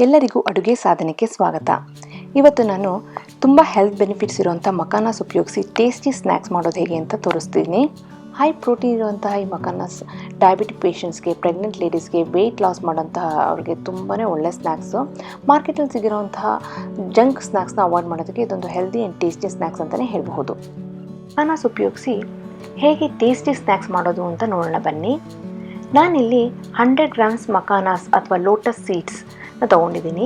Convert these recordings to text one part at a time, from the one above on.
ಎಲ್ಲರಿಗೂ ಅಡುಗೆ ಸಾಧನೆಗೆ ಸ್ವಾಗತ. ಇವತ್ತು ನಾನು ತುಂಬ ಹೆಲ್ತ್ ಬೆನಿಫಿಟ್ಸ್ ಇರುವಂಥ ಮಖಾನಾಸ್ ಉಪಯೋಗಿಸಿ ಟೇಸ್ಟಿ ಸ್ನ್ಯಾಕ್ಸ್ ಮಾಡೋದು ಹೇಗೆ ಅಂತ ತೋರಿಸ್ತೀನಿ. ಹೈ ಪ್ರೋಟೀನ್ ಇರುವಂತಹ ಈ ಮಖಾನಾಸ್ ಡಯಾಬಿಟಿಕ್ ಪೇಷಂಟ್ಸ್ಗೆ, ಪ್ರೆಗ್ನೆಂಟ್ ಲೇಡೀಸ್ಗೆ, ವೆಯ್ಟ್ ಲಾಸ್ ಮಾಡೋಂತಹ ಅವ್ರಿಗೆ ತುಂಬಾ ಒಳ್ಳೆ ಸ್ನ್ಯಾಕ್ಸು. ಮಾರ್ಕೆಟಲ್ಲಿ ಸಿಗಿರೋಂತಹ ಜಂಕ್ ಸ್ನ್ಯಾಕ್ಸ್ನ ಅವಾಯ್ಡ್ ಮಾಡೋದಕ್ಕೆ ಇದೊಂದು ಹೆಲ್ದಿ ಆ್ಯಂಡ್ ಟೇಸ್ಟಿ ಸ್ನ್ಯಾಕ್ಸ್ ಅಂತಲೇ ಹೇಳಬಹುದು. ಮಖಾನಾಸ್ ಉಪಯೋಗಿಸಿ ಹೇಗೆ ಟೇಸ್ಟಿ ಸ್ನ್ಯಾಕ್ಸ್ ಮಾಡೋದು ಅಂತ ನೋಡೋಣ ಬನ್ನಿ. ನಾನಿಲ್ಲಿ 100 ಗ್ರಾಮ್ಸ್ ಮಖಾನಾಸ್ ಅಥವಾ ಲೋಟಸ್ ಸೀಡ್ಸ್ ತೊಗೊಂಡಿದ್ದೀನಿ.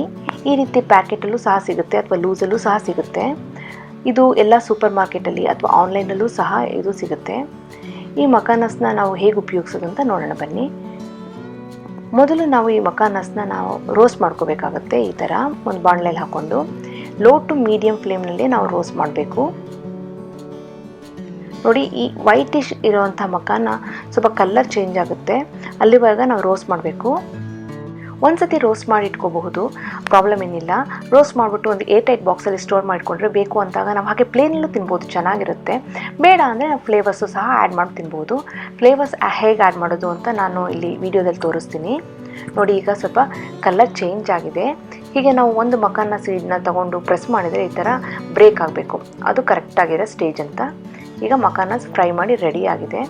ಈ ರೀತಿ ಪ್ಯಾಕೆಟಲ್ಲೂ ಸಹ ಸಿಗುತ್ತೆ ಅಥವಾ ಲೂಸಲ್ಲೂ ಸಹ ಸಿಗುತ್ತೆ. ಇದು ಎಲ್ಲ ಸೂಪರ್ ಮಾರ್ಕೆಟಲ್ಲಿ ಅಥವಾ ಆನ್ಲೈನಲ್ಲೂ ಸಹ ಇದು ಸಿಗುತ್ತೆ. ಈ ಮಖಾನಾಸ್ನ ನಾವು ಹೇಗೆ ಉಪಯೋಗಿಸೋದು ಅಂತ ನೋಡೋಣ ಬನ್ನಿ. ಮೊದಲು ನಾವು ಈ ಮಖಾನಾಸ್ನ ನಾವು ರೋಸ್ಟ್ ಮಾಡ್ಕೋಬೇಕಾಗುತ್ತೆ. ಈ ಥರ ಒಂದು ಬಾಣಲೆಯಲ್ಲಿ ಹಾಕ್ಕೊಂಡು ಲೋ ಟು ಮೀಡಿಯಮ್ ಫ್ಲೇಮ್ನಲ್ಲಿ ನಾವು ರೋಸ್ಟ್ ಮಾಡಬೇಕು. ನೋಡಿ, ಈ ವೈಟಿಶ್ ಇರೋವಂಥ ಮಖಾನ ಸ್ವಲ್ಪ ಕಲರ್ ಚೇಂಜ್ ಆಗುತ್ತೆ, ಅಲ್ಲಿವರೆಗೆ ನಾವು ರೋಸ್ಟ್ ಮಾಡಬೇಕು. ಒಂದ್ಸತಿ ರೋಸ್ಟ್ ಮಾಡಿ ಇಟ್ಕೋಬಹುದು, ಪ್ರಾಬ್ಲಮ್ ಏನಿಲ್ಲ. ರೋಸ್ಟ್ ಮಾಡಿಬಿಟ್ಟು ಒಂದು ಏರ್ಟೈಟ್ ಬಾಕ್ಸಲ್ಲಿ ಸ್ಟೋರ್ ಮಾಡಿಕೊಂಡ್ರೆ ಬೇಕು ಅಂತಾಗ ನಾವು ಹಾಗೆ ಪ್ಲೇನಲ್ಲೂ ತಿನ್ಬೋದು, ಚೆನ್ನಾಗಿರುತ್ತೆ. ಬೇಡ ಅಂದರೆ ನಾವು ಫ್ಲೇವರ್ಸು ಸಹ ಆ್ಯಡ್ ಮಾಡಿ ತಿನ್ಬೋದು. ಫ್ಲೇವರ್ಸ್ ಹೇಗೆ ಆ್ಯಡ್ ಮಾಡೋದು ಅಂತ ನಾನು ಇಲ್ಲಿ ವಿಡಿಯೋದಲ್ಲಿ ತೋರಿಸ್ತೀನಿ. ನೋಡಿ, ಈಗ ಸ್ವಲ್ಪ ಕಲರ್ ಚೇಂಜ್ ಆಗಿದೆ. ಹೀಗೆ ನಾವು ಒಂದು ಮಖಾನ ಸೀಡನ್ನ ತೊಗೊಂಡು ಪ್ರೆಸ್ ಮಾಡಿದರೆ ಈ ಥರ ಬ್ರೇಕ್ ಆಗಬೇಕು, ಅದು ಕರೆಕ್ಟಾಗಿರೋ ಸ್ಟೇಜ್ ಅಂತ. ಈಗ ಮಖಾನಾಸ್ ಫ್ರೈ ಮಾಡಿ ರೆಡಿ ಆಗಿದೆ.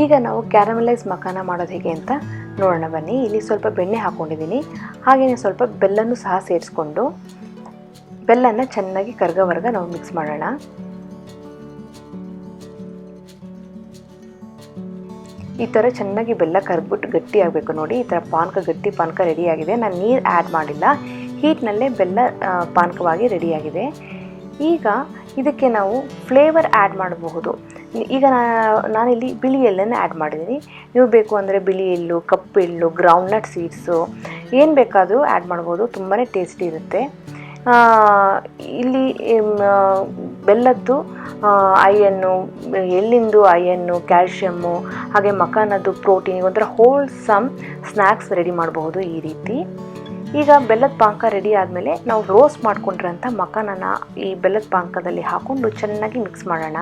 ಈಗ ನಾವು ಕ್ಯಾರಮಲೈಸ್ ಮಖಾನ ಮಾಡೋದು ಹೇಗೆ ಅಂತ ನೋಡೋಣ ಬನ್ನಿ. ಇಲ್ಲಿ ಸ್ವಲ್ಪ ಬೆಣ್ಣೆ ಹಾಕ್ಕೊಂಡಿದ್ದೀನಿ, ಹಾಗೆಯೇ ಸ್ವಲ್ಪ ಬೆಲ್ಲನೂ ಸಹ ಸೇರಿಸ್ಕೊಂಡು ಬೆಲ್ಲನ ಚೆನ್ನಾಗಿ ಕರಗೋವರೆಗೆ ನಾವು ಮಿಕ್ಸ್ ಮಾಡೋಣ. ಈ ಥರ ಚೆನ್ನಾಗಿ ಬೆಲ್ಲ ಕರಗ್ಬಿಟ್ಟು ಗಟ್ಟಿ ಆಗಬೇಕು. ನೋಡಿ, ಈ ಥರ ಗಟ್ಟಿ ಪಾನಕ ರೆಡಿಯಾಗಿದೆ. ನಾನು ನೀರು ಆ್ಯಡ್ ಮಾಡಿಲ್ಲ, ಹೀಟ್ನಲ್ಲೇ ಬೆಲ್ಲ ಪಾನಕವಾಗಿ ರೆಡಿಯಾಗಿದೆ. ಈಗ ಇದಕ್ಕೆ ನಾವು ಫ್ಲೇವರ್ ಆ್ಯಡ್ ಮಾಡಬಹುದು. ಈಗ ನಾನಿಲ್ಲಿ ಬಿಳಿ ಎಳ್ಳನ್ನು ಆ್ಯಡ್ ಮಾಡಿದ್ದೀನಿ. ನೀವು ಬೇಕು ಅಂದರೆ ಬಿಳಿ ಎಳ್ಳು, ಕಪ್ಪು ಎಳ್ಳು, ಗ್ರೌಂಡ್ನಟ್ ಸೀಡ್ಸು ಏನು ಬೇಕಾದರೂ ಆ್ಯಡ್ ಮಾಡ್ಬೋದು, ತುಂಬಾ ಟೇಸ್ಟಿ ಇರುತ್ತೆ. ಇಲ್ಲಿ ಬೆಲ್ಲದ್ದು ಐಯನ್ನು, ಎಳ್ಳಿಂದು ಐಯನ್ನು, ಕ್ಯಾಲ್ಶಿಯಮ್ಮು, ಹಾಗೆ ಮಖಾನದ್ದು ಪ್ರೋಟೀನ್, ಒಂಥರ ಹೋಲ್ಸಮ್ ಸ್ನ್ಯಾಕ್ಸ್ ರೆಡಿ ಮಾಡಬಹುದು ಈ ರೀತಿ. ಈಗ ಬೆಲ್ಲದ ಪಾನಕ ರೆಡಿ ಆದಮೇಲೆ ನಾವು ರೋಸ್ಟ್ ಮಾಡ್ಕೊಂಡಿರೋಂಥ ಮಖಾನನ ಈ ಬೆಲ್ಲದ ಪಾನಕದಲ್ಲಿ ಹಾಕ್ಕೊಂಡು ಚೆನ್ನಾಗಿ ಮಿಕ್ಸ್ ಮಾಡೋಣ.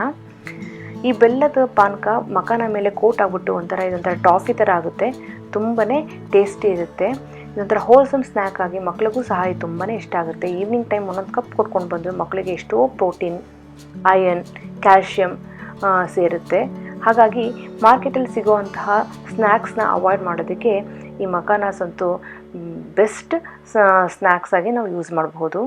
ಈ ಬೆಲ್ಲದ ಪಾನಕ ಮಖಾನ ಮೇಲೆ ಕೋಟ್ ಆಗಿಬಿಟ್ಟು ಇದೊಂಥರ ಟಾಫಿ ಥರ ಆಗುತ್ತೆ, ತುಂಬಾ ಟೇಸ್ಟಿ ಇರುತ್ತೆ. ಇದೊಂಥರ ಹೋಲ್ಸಮ್ ಸ್ನ್ಯಾಕ್ ಆಗಿ ಮಕ್ಳಿಗೂ ಸಹ ಇದು ತುಂಬಾ ಇಷ್ಟ ಆಗುತ್ತೆ. ಈವ್ನಿಂಗ್ ಟೈಮ್ ಒಂದೊಂದು ಕಪ್ ಕೊಟ್ಕೊಂಡು ಬಂದು ಮಕ್ಕಳಿಗೆ ಎಷ್ಟೋ ಪ್ರೋಟೀನ್, ಐರನ್, ಕ್ಯಾಲ್ಶಿಯಮ್ ಸೇರುತ್ತೆ. ಹಾಗಾಗಿ ಮಾರ್ಕೆಟಲ್ಲಿ ಸಿಗೋವಂತಹ ಸ್ನ್ಯಾಕ್ಸ್ನ ಅವಾಯ್ಡ್ ಮಾಡೋದಕ್ಕೆ ಈ ಮಖಾನಾಸ್ ಅಂತೂ ಬೆಸ್ಟ್ ಸ್ನ್ಯಾಕ್ಸ್ ಆಗಿ ನಾವು ಯೂಸ್ ಮಾಡಬಹುದು.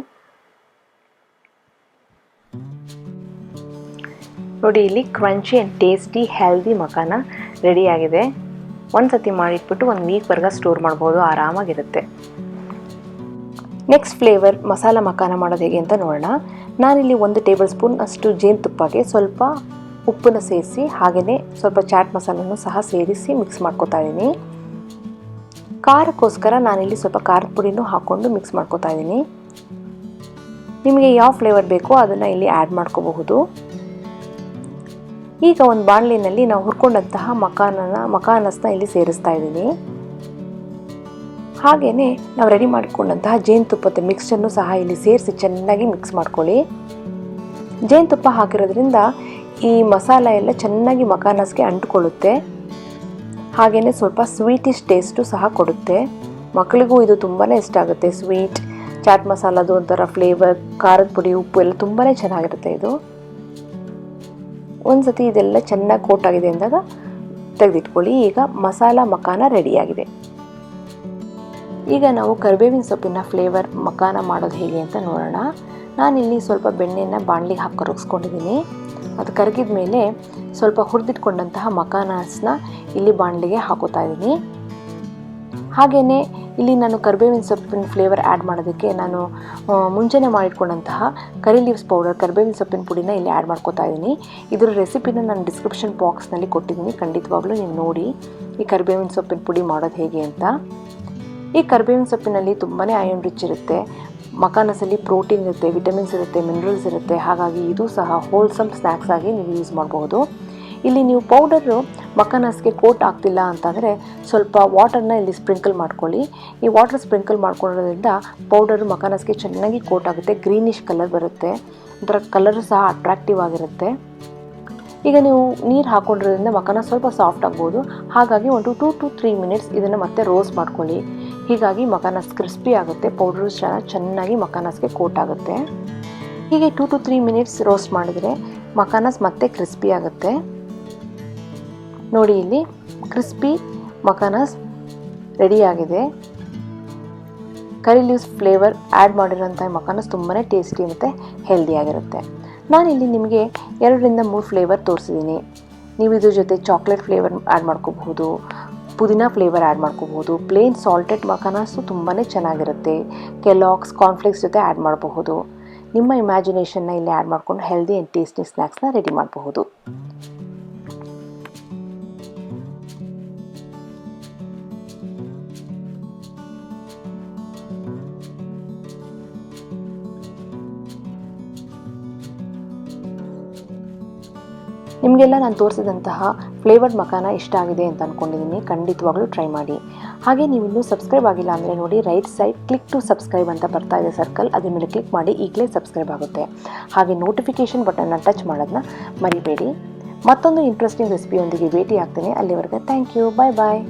ನೋಡಿ, ಇಲ್ಲಿ crunchy and tasty healthy makhana ರೆಡಿಯಾಗಿದೆ. ಒಂದು ಸತಿ ಮಾಡಿಟ್ಬಿಟ್ಟು 1 ವೀಕ್ವರೆಗೆ ಸ್ಟೋರ್ ಮಾಡ್ಬೋದು, ಆರಾಮಾಗಿರುತ್ತೆ. ನೆಕ್ಸ್ಟ್ ಫ್ಲೇವರ್ ಮಸಾಲ ಮಖಾನ ಮಾಡೋದು ಹೇಗೆ ಅಂತ ನೋಡೋಣ. ನಾನಿಲ್ಲಿ 1 ಟೇಬಲ್ ಸ್ಪೂನ್ ಅಷ್ಟು ಜೇನುತುಪ್ಪಗೆ ಸ್ವಲ್ಪ ಉಪ್ಪನ್ನು ಸೇರಿಸಿ, ಹಾಗೆಯೇ ಸ್ವಲ್ಪ ಚಾಟ್ ಮಸಾಲನ್ನು ಸಹ ಸೇರಿಸಿ ಮಿಕ್ಸ್ ಮಾಡ್ಕೊತಾ ಇದ್ದೀನಿ. ಖಾರಕ್ಕೋಸ್ಕರ ನಾನಿಲ್ಲಿ ಸ್ವಲ್ಪ ಖಾರದ ಪುಡಿನೂ ಹಾಕ್ಕೊಂಡು ಮಿಕ್ಸ್ ಮಾಡ್ಕೊತಾ ಇದ್ದೀನಿ. ನಿಮಗೆ ಯಾವ ಫ್ಲೇವರ್ ಬೇಕೋ ಅದನ್ನು ಇಲ್ಲಿ ಆ್ಯಡ್ ಮಾಡ್ಕೋಬಹುದು. ಈಗ ಒಂದು ಬಾಣಲಿನಲ್ಲಿ ನಾವು ಹುರ್ಕೊಂಡಂತಹ ಮಖಾನಸ್ನ ಇಲ್ಲಿ ಸೇರಿಸ್ತಾ ಇದ್ದೀನಿ. ಹಾಗೆಯೇ ನಾವು ರೆಡಿ ಮಾಡಿಕೊಂಡಂತಹ ಜೇನುತುಪ್ಪದ ಮಿಕ್ಸ್ಚರ್ನು ಸಹ ಇಲ್ಲಿ ಸೇರಿಸಿ ಚೆನ್ನಾಗಿ ಮಿಕ್ಸ್ ಮಾಡ್ಕೊಳ್ಳಿ. ಜೇನುತುಪ್ಪ ಹಾಕಿರೋದ್ರಿಂದ ಈ ಮಸಾಲ ಎಲ್ಲ ಚೆನ್ನಾಗಿ ಮಖಾನಸ್ಗೆ ಅಂಟ್ಕೊಳ್ಳುತ್ತೆ. ಹಾಗೆಯೇ ಸ್ವಲ್ಪ ಸ್ವೀಟಿಶ್ ಟೇಸ್ಟು ಸಹ ಕೊಡುತ್ತೆ. ಮಕ್ಕಳಿಗೂ ಇದು ತುಂಬಾ ಇಷ್ಟ ಆಗುತ್ತೆ. ಸ್ವೀಟ್, ಚಾಟ್ ಮಸಾಲದು ಒಂಥರ ಫ್ಲೇವರ್, ಖಾರದ ಪುಡಿ, ಉಪ್ಪು ಎಲ್ಲ ತುಂಬಾ ಚೆನ್ನಾಗಿರುತ್ತೆ ಇದು. ಒಂದು ಸತಿ ಇದೆಲ್ಲ ಚೆನ್ನಾಗಿ ಕೋಟ್ ಆಗಿದೆ ಅಂದಾಗ ತೆಗೆದಿಟ್ಕೊಳ್ಳಿ. ಈಗ ಮಸಾಲ ಮಖಾನ ರೆಡಿಯಾಗಿದೆ. ಈಗ ನಾವು ಕರಿಬೇವಿನ ಸೊಪ್ಪಿನ ಫ್ಲೇವರ್ ಮಖಾನ ಮಾಡೋದು ಹೇಗೆ ಅಂತ ನೋಡೋಣ. ನಾನಿಲ್ಲಿ ಸ್ವಲ್ಪ ಬೆಣ್ಣೆನ ಬಾಣಲಿಗೆ ಹಾಕಿ ಕರಗಿಸ್ಕೊಂಡಿದ್ದೀನಿ. ಅದು ಕರಗಿದ ಮೇಲೆ ಸ್ವಲ್ಪ ಹುರಿದಿಟ್ಕೊಂಡಂತಹ ಮಖಾನಾಸ್ನ ಇಲ್ಲಿ ಬಾಣಲಿಗೆ ಹಾಕೋತಾ ಇದ್ದೀನಿ. ಹಾಗೆಯೇ ಇಲ್ಲಿ ನಾನು ಕರಿಬೇವಿನ ಸೊಪ್ಪಿನ ಫ್ಲೇವರ್ ಆ್ಯಡ್ ಮಾಡೋದಕ್ಕೆ ನಾನು ಮುಂಚೆನೇ ಮಾಡಿಟ್ಕೊಂಡಂತಹ ಕರಿ ಲೀವ್ಸ್ ಪೌಡರ್, ಕರಿಬೇವಿನ ಸೊಪ್ಪಿನ ಪುಡಿನ ಇಲ್ಲಿ ಆ್ಯಡ್ ಮಾಡ್ಕೋತಾ ಇದ್ದೀನಿ. ಇದರ ರೆಸಿಪಿನ ನಾನು ಡಿಸ್ಕ್ರಿಪ್ಷನ್ ಬಾಕ್ಸ್ನಲ್ಲಿ ಕೊಟ್ಟಿದ್ದೀನಿ, ಖಂಡಿತವಾಗ್ಲೂ ನೀವು ನೋಡಿ ಈ ಕರಿಬೇವಿನ ಸೊಪ್ಪಿನ ಪುಡಿ ಮಾಡೋದು ಹೇಗೆ ಅಂತ. ಈ ಕರಿಬೇವಿನ ಸೊಪ್ಪಿನಲ್ಲಿ ತುಂಬಾ ಐರನ್ ರಿಚ್ ಇರುತ್ತೆ. ಮಖಾನಸಲ್ಲಿ ಪ್ರೋಟೀನ್ ಇರುತ್ತೆ, ವಿಟಮಿನ್ಸ್ ಇರುತ್ತೆ, ಮಿನರಲ್ಸ್ ಇರುತ್ತೆ. ಹಾಗಾಗಿ ಇದು ಸಹ ಹೋಲ್ಸಮ್ ಸ್ನ್ಯಾಕ್ಸ್ ಆಗಿ ನೀವು ಯೂಸ್ ಮಾಡಬಹುದು. ಇಲ್ಲಿ ನೀವು ಪೌಡರು ಮಖಾನಸ್ಗೆ ಕೋಟ್ ಆಗ್ತಿಲ್ಲ ಅಂತಂದರೆ ಸ್ವಲ್ಪ ವಾಟರ್ನ ಇಲ್ಲಿ ಸ್ಪ್ರಿಂಕಲ್ ಮಾಡ್ಕೊಳ್ಳಿ. ಈ ವಾಟರ್ ಸ್ಪ್ರಿಂಕಲ್ ಮಾಡ್ಕೊಳ್ಳೋದ್ರಿಂದ ಪೌಡರು ಮಖಾನಸ್ಗೆ ಚೆನ್ನಾಗಿ ಕೋಟ್ ಆಗುತ್ತೆ, ಗ್ರೀನಿಶ್ ಕಲರ್ ಬರುತ್ತೆ, ಒಂಥರ ಕಲರು ಸಹ ಅಟ್ರಾಕ್ಟಿವ್ ಆಗಿರುತ್ತೆ. ಈಗ ನೀವು ನೀರು ಹಾಕೊಂಡಿರೋದ್ರಿಂದ ಮಖಾನ ಸ್ವಲ್ಪ ಸಾಫ್ಟ್ ಆಗ್ಬೋದು. ಹಾಗಾಗಿ ಒಂದು 2 to 3 ಮಿನಿಟ್ಸ್ ಇದನ್ನು ಮತ್ತೆ ರೋಸ್ಟ್ ಮಾಡ್ಕೊಳ್ಳಿ. ಹೀಗಾಗಿ ಮಖಾನಸ್ ಕ್ರಿಸ್ಪಿ ಆಗುತ್ತೆ, ಪೌಡ್ರು ಚೆನ್ನಾಗಿ ಮಖಾನಸ್ಗೆ ಕೋಟ್ ಆಗುತ್ತೆ. ಹೀಗೆ 2 to 3 ಮಿನಿಟ್ಸ್ ರೋಸ್ಟ್ ಮಾಡಿದರೆ ಮಖಾನಸ್ ಮತ್ತೆ ಕ್ರಿಸ್ಪಿ ಆಗುತ್ತೆ. ನೋಡಿ ಇಲ್ಲಿ ಕ್ರಿಸ್ಪಿ ಮಖಾನಸ್ ರೆಡಿಯಾಗಿದೆ. ಕರಿ ಲೀವ್ಸ್ ಫ್ಲೇವರ್ ಆ್ಯಡ್ ಮಾಡಿರೋಂಥ ಮಖಾನಸ್ ತುಂಬಾ ಟೇಸ್ಟಿ ಮತ್ತು ಹೆಲ್ದಿಯಾಗಿರುತ್ತೆ. ನಾನಿಲ್ಲಿ ನಿಮಗೆ 2ರಿಂದ 3 ಫ್ಲೇವರ್ ತೋರಿಸಿದ್ದೀನಿ. ನೀವು ಇದ್ರ ಜೊತೆ ಚಾಕ್ಲೇಟ್ ಫ್ಲೇವರ್ ಆ್ಯಡ್ ಮಾಡ್ಕೋಬಹುದು, ಪುದೀನಾ ಫ್ಲೇವರ್ ಆ್ಯಡ್ ಮಾಡ್ಕೋಬಹುದು. ಪ್ಲೇನ್ ಸಾಲ್ಟೆಡ್ ಮಖಾನಸ್ಸು ತುಂಬಾ ಚೆನ್ನಾಗಿರುತ್ತೆ. ಕೆಲಾಕ್ಸ್ ಕಾರ್ನ್ಫ್ಲೇಕ್ಸ್ ಜೊತೆ ಆ್ಯಡ್ ಮಾಡಬಹುದು. ನಿಮ್ಮ ಇಮ್ಯಾಜಿನೇಷನ್ನ ಇಲ್ಲಿ ಆ್ಯಡ್ ಮಾಡಿಕೊಂಡು ಹೆಲ್ದಿ ಆ್ಯಂಡ್ ಟೇಸ್ಟಿ ಸ್ನ್ಯಾಕ್ಸ್ನ ರೆಡಿ ಮಾಡಬಹುದು. ನಿಮಗೆಲ್ಲ ನಾನು ತೋರಿಸಿದಂತಹ ಫ್ಲೇವರ್ಡ್ ಮಖಾನ ಇಷ್ಟ ಆಗಿದೆ ಅಂತ ಅಂದ್ಕೊಂಡಿದ್ದೀನಿ. ಖಂಡಿತವಾಗ್ಲೂ ಟ್ರೈ ಮಾಡಿ. ಹಾಗೆ ನೀವು ಇನ್ನೂ ಸಬ್ಸ್ಕ್ರೈಬ್ ಆಗಿಲ್ಲ ಅಂದರೆ ನೋಡಿ, right side click to subscribe ಅಂತ ಬರ್ತಾ ಇದೆ ಸರ್ಕಲ್, ಅದ್ರ ಮೇಲೆ ಕ್ಲಿಕ್ ಮಾಡಿ ಈಗಲೇ ಸಬ್ಸ್ಕ್ರೈಬ್ ಆಗುತ್ತೆ. ಹಾಗೆ ನೋಟಿಫಿಕೇಷನ್ ಬಟನ್ನ ಟಚ್ ಮಾಡೋದನ್ನ ಮರಿಬೇಡಿ. ಮತ್ತೊಂದು ಇಂಟ್ರೆಸ್ಟಿಂಗ್ ರೆಸಿಪಿಯೊಂದಿಗೆ ಭೇಟಿ ಆಗ್ತೇನೆ. ಅಲ್ಲಿವರೆಗೆ ಥ್ಯಾಂಕ್ ಯು, ಬಾಯ್ ಬಾಯ್.